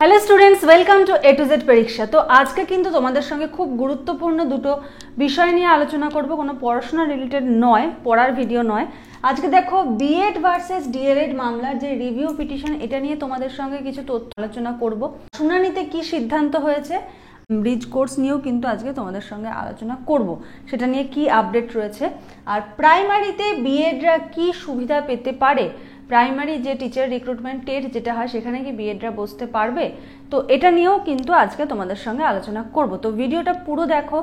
Hello students, welcome to A to Z পরীক্ষা। তো আজকে কিন্তু তোমাদের সঙ্গে খুব গুরুত্বপূর্ণ দুটো বিষয় নিয়ে আলোচনা করব, কোনো পড়াশোনা রিলেটেড নয়, পড়ার ভিডিও নয়। আজকে দেখো বিএড ভার্সেস ডিএলএড মামলার যে রিভিউ পিটিশন, এটা নিয়ে তোমাদের সঙ্গে কিছু তথ্য আলোচনা করব। শুনানিতে কি সিদ্ধান্ত হয়েছে, ব্রিজ কোর্স নিয়েও কিন্তু আজকে তোমাদের সঙ্গে আলোচনা করব, সেটা নিয়ে কি আপডেট রয়েছে। আর প্রাইমারিতে বিএডরা কি সুবিধা পেতে পারে, প্রাইমারি যে টিচার রিক্রুটমেন্ট টেট যেটা হয় সেখানে কি বিএডরা বসতে পারবে, তো এটা নিয়েও কিন্তু আজকে তোমাদের সঙ্গে আলোচনা করব। তো ভিডিওটা পুরো দেখো,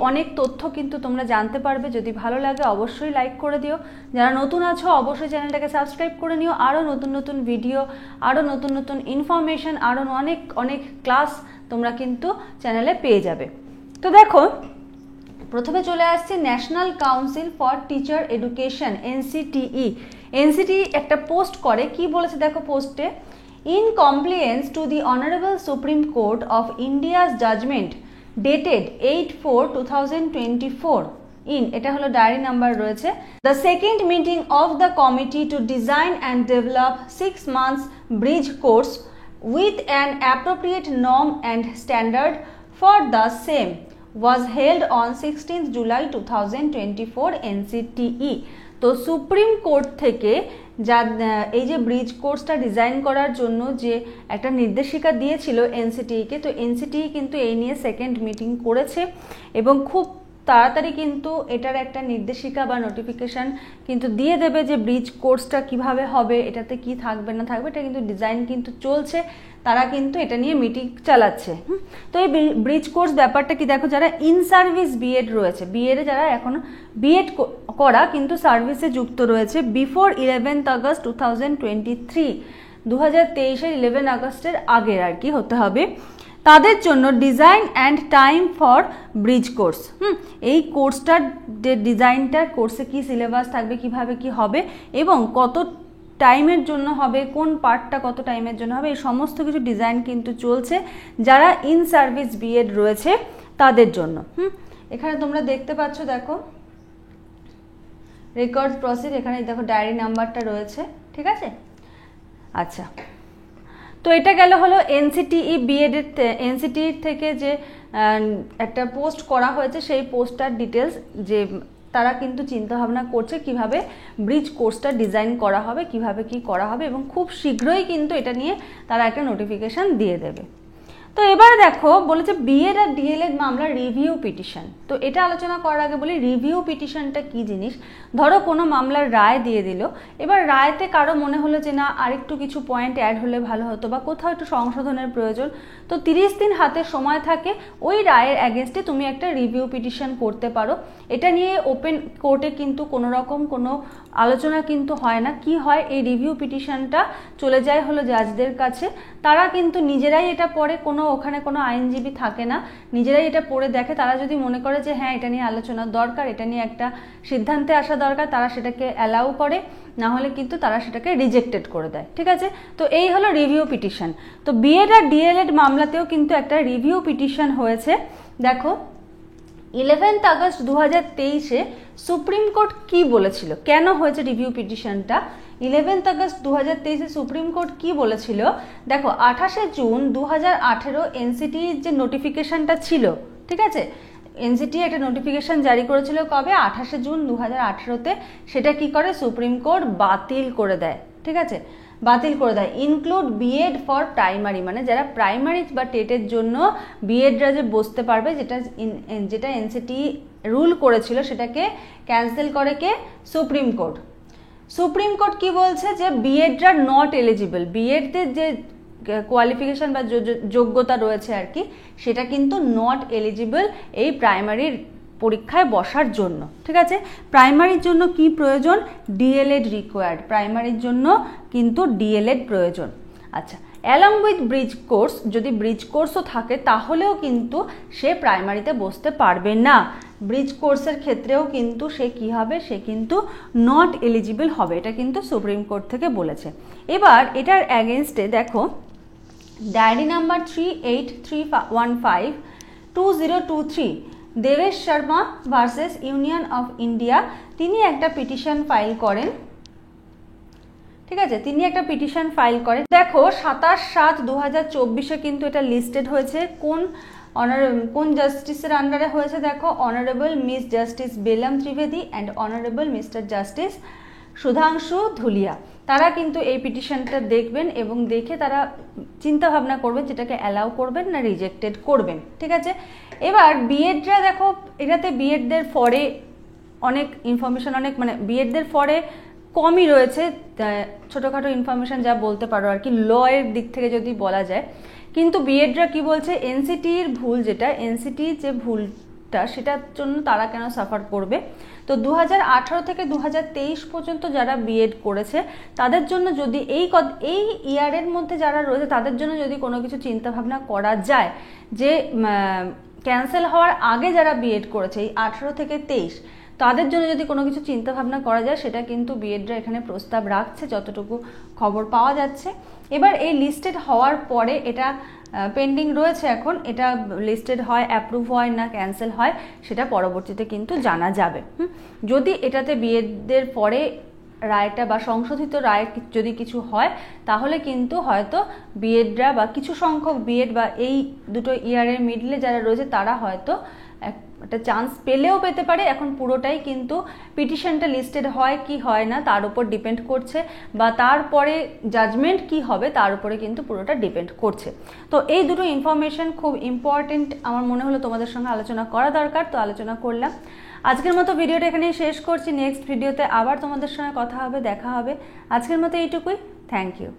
অনেক তথ্য কিন্তু তোমরা জানতে পারবে। যদি ভালো লাগে অবশ্যই লাইক করে দিও, যারা নতুন আছো অবশ্যই চ্যানেলটাকে সাবস্ক্রাইব করে নিও। আরও নতুন ভিডিও, আরও নতুন ইনফরমেশন, আরও অনেক ক্লাস তোমরা কিন্তু চ্যানেলে পেয়ে যাবে। তো দেখো, প্রথমে চলে আসছে national council for teacher education NCTE একটা পোস্ট করে। কি বলেছে দেখো পোস্টে, in compliance to the honourable supreme court of India's judgement dated 8/4/2024 এটা হলো ডায়েরি নাম্বার রয়েছে, the second meeting of the committee to design and develop 6 months bridge course with an appropriate norm and standard for the same was held on 16th July 2024 NCTE। তো supreme court থেকে যা এই যে bridge কোর্সটা design করার জন্য যে একটা নির্দেশিকা দিয়েছিল এনসিটিইকে, তো এনসিটিই কিন্তু এই নিয়ে সেকেন্ড মিটিং করেছে এবং খুব তাড়াতাড়ি কিন্তু এটার একটা নির্দেশিকা বা নোটিফিকেশান কিন্তু দিয়ে দেবে যে ব্রিজ কোর্সটা কিভাবে হবে, এটাতে কি থাকবে না থাকবে, এটা কিন্তু ডিজাইন কিন্তু চলছে, তারা কিন্তু এটা নিয়ে মিটিং চালাচ্ছে। তো এই ব্রিজ কোর্স ব্যাপারটা কি দেখো, যারা ইন সার্ভিস বিএড রয়েছে, বিএডে যারা এখন বিএড করা কিন্তু সার্ভিসে যুক্ত রয়েছে বিফোর 11th August 2023, 2023-এর 11 আগস্টের আগের আর কি হতে হবে, তাদের জন্য design and time for bridge course. এই কোর্সটার যে ডিজাইনটা, কোর্সে কি সিলেবাস থাকবে, কিভাবে কি হবে এবং কত টাইমের জন্য হবে, কোন পার্টটা কত টাইমের জন্য হবে, এই সমস্ত কিছু ডিজাইন কিন্তু চলছে যারা ইন সার্ভিস বিএড রয়েছে তাদের জন্য। এখানে তোমরা দেখতে পাচ্ছ, দেখো রেকর্ড প্রসিড, এখানে দেখো ডায়েরি নাম্বারটা রয়েছে, ঠিক আছে। আচ্ছা, তো এটা গেল হলো এনসিটিই বিএডের এনসিটিই থেকে যে একটা পোস্ট করা হয়েছে, সেই পোস্টটার ডিটেলস, যে তারা কিন্তু চিন্তাভাবনা করছে কিভাবে ব্রিজ কোর্সটা ডিজাইন করা হবে, কিভাবে কি করা হবে এবং খুব শীঘ্রই কিন্তু এটা নিয়ে তারা একটা নোটিফিকেশান দিয়ে দেবে। তো এবারে দেখো বলেছে বিএড আর ডিএলএড মামলার রিভিউ পিটিশন। তো এটা আলোচনা করার আগে বলি রিভিউ পিটিশনটা কি জিনিস। ধরো কোনো মামলার রায় দিয়ে দিল, এবার রায়তে কারো মনে হলো যে না আরেকটু কিছু পয়েন্ট অ্যাড হলে ভালো হতো বা কোথাও একটু সংশোধনের প্রয়োজন, তো 30 দিন হাতে সময় থাকে, ওই রায়ের অ্যাগেনস্টে তুমি একটা রিভিউ পিটিশন করতে পারো। এটা নিয়ে ওপেন কোর্টে কিন্তু কোনো রকম কোনো আলোচনা কিন্তু হয় না। কি হয়, এই রিভিউ পিটিশনটা চলে যায় হলো জাজদের কাছে, তারা কিন্তু নিজেরাই এটা পড়ে, ওখানে কোনো আইনজীবী থাকে না, নিজেরাই এটা পড়ে দেখে, তারা যদি মনে করে যে হ্যাঁ এটা নিয়ে আলোচনার দরকার, এটা নিয়ে একটা সিদ্ধান্তে আসা দরকার, তারা সেটাকে অ্যালাউ করে, না হলে কিন্তু তারা সেটাকে রিজেক্টেড করে দেয়, ঠিক আছে। তো এই হলো রিভিউ পিটিশন। তো বিএড আর ডিএলএড মামলাতেও কিন্তু একটা রিভিউ পিটিশন হয়েছে। দেখো 11th August 2023-এ সুপ্রিম কোর্ট কি বলেছিল, কেন হয়েছে রিভিউ পিটিশনটা, 11th August 2023-এ সুপ্রিম কোর্ট কি বলেছিল দেখো, 28শে জুন 2018 এনসিটির যে নোটিফিকেশনটা ছিল, ঠিক আছে, এনসিটি একটা নোটিফিকেশন জারি করেছিল কবে, 28শে জুন 2018-তে, সেটা কি করে সুপ্রিম কোর্ট বাতিল করে দেয়, ঠিক আছে, বাতিল করে দেয়। ইনক্লুড বিএড ফর প্রাইমারি, মানে যারা প্রাইমারি বা টেটের জন্য বিএডরা যে বসতে পারবে, যেটা এনসিটি রুল করেছিল সেটাকে ক্যান্সেল করে কে, সুপ্রিম কোর্ট। সুপ্রিম কোর্ট কি বলছে যে বিএডরা নট এলিজিবল, বিএডদের যে কোয়ালিফিকেশন বা যোগ্যতা রয়েছে আর কি, সেটা কিন্তু নট এলিজিবল এই প্রাইমারির পরীক্ষায় বসার জন্য, ঠিক আছে। প্রাইমারির জন্য কি প্রয়োজন, ডিএলএড রিকোয়ার্ড, প্রাইমারির জন্য কিন্তু ডিএলএড প্রয়োজন। আচ্ছা, অ্যালং উইথ ব্রিজ কোর্স, যদি ব্রিজ কোর্সও থাকে তাহলেও কিন্তু সে প্রাইমারিতে বসতে পারবে না, ব্রিজ কোর্সের ক্ষেত্রেও কিন্তু সে কি হবে, সে কিন্তু নট এলিজিবল হবে, এটা কিন্তু সুপ্রিম কোর্ট থেকে বলেছে। এবার এটার অ্যাগেনস্টে দেখো diary number 38-315-2023 Devesh Sharma versus union of India, তিনি একটা পিটিশন ফাইল করেন ঠিক আছে, তিনি একটা পিটিশন ফাইল করেন। দেখো 27/7/2024 কিন্তু এটা লিস্টেড হয়েছে কোন জাস্টিসের আন্ডারে হয়েছে, দেখো honourable miss justice Bela M Trivedi and honourable mister justice Sudhanshu Dhulia. তারা কিন্তু এই পিটিশনটা দেখবেন এবং দেখে তারা চিন্তা ভাবনা করবেন যেটাকে অ্যালাউ করবেন না রিজেক্টেড করবেন। ঠিক আছে, এবার বিএডরা দেখো এটাতে বিএডদের ফরে অনেক ইনফরমেশন মানে বিএডদের ফরে কমই রয়েছে, ছোটোখাটো ইনফরমেশন যা বলতে পারো আর কি, লয়ের দিক থেকে যদি বলা যায়। কিন্তু বিএডরা কি বলছে, এনসিটির ভুল যেটা, এনসিটির যে ভুলটা সেটার জন্য তারা কেন সাফার করবে। তো 2018 থেকে 2023 পর্যন্ত যারা বিএড করেছে তাদের জন্য যদি এই ইয়ারের মধ্যে যারা রয়েছে তাদের জন্য যদি কোনো কিছু চিন্তাভাবনা করা যায় যে ক্যান্সেল হওয়ার আগে যারা বিএড করেছে এই 18 থেকে 23 তাদের জন্য যদি কোনো কিছু চিন্তা ভাবনা করা যায়, সেটা কিন্তু বিএডরা এখানে প্রস্তাব রাখছে যতটুকু খবর পাওয়া যাচ্ছে। এবার এই লিস্টেড হওয়ার পরে এটা পেন্ডিং রয়েছে, এখন এটা লিস্টেড হয়, অ্যাপ্রুভ হয় না ক্যান্সেল হয় সেটা পরবর্তীতে কিন্তু জানা যাবে। যদি এটাতে বিএডদের পরে রায়টা বা সংশোধিত রায় যদি কিছু হয় তাহলে কিন্তু হয়তো বিএডরা বা কিছু সংখ্যক বিএড বা এই দুটো ইয়ারের মিডলে যারা রয়েছে তারা হয়তো একটা চান্স পেলেও পেতে পারে। এখন পুরোটাই কিন্তু পিটিশনটা লিস্টেড হয় কি হয় না তার উপর ডিপেন্ড করছে, বা তারপরে জাজমেন্ট কি হবে তার উপরে কিন্তু পুরোটা ডিপেন্ড করছে। তো এই দুটো ইনফরমেশন খুব ইম্পর্টেন্ট আমার মনে হলো তোমাদের সঙ্গে আলোচনা করা দরকার, তো আলোচনা করলাম। আজকের মতো ভিডিওটা এখানেই শেষ করছি, নেক্সট ভিডিওতে আবার তোমাদের সঙ্গে কথা হবে, দেখা হবে। আজকের মতো এইটুকুই, থ্যাংক ইউ।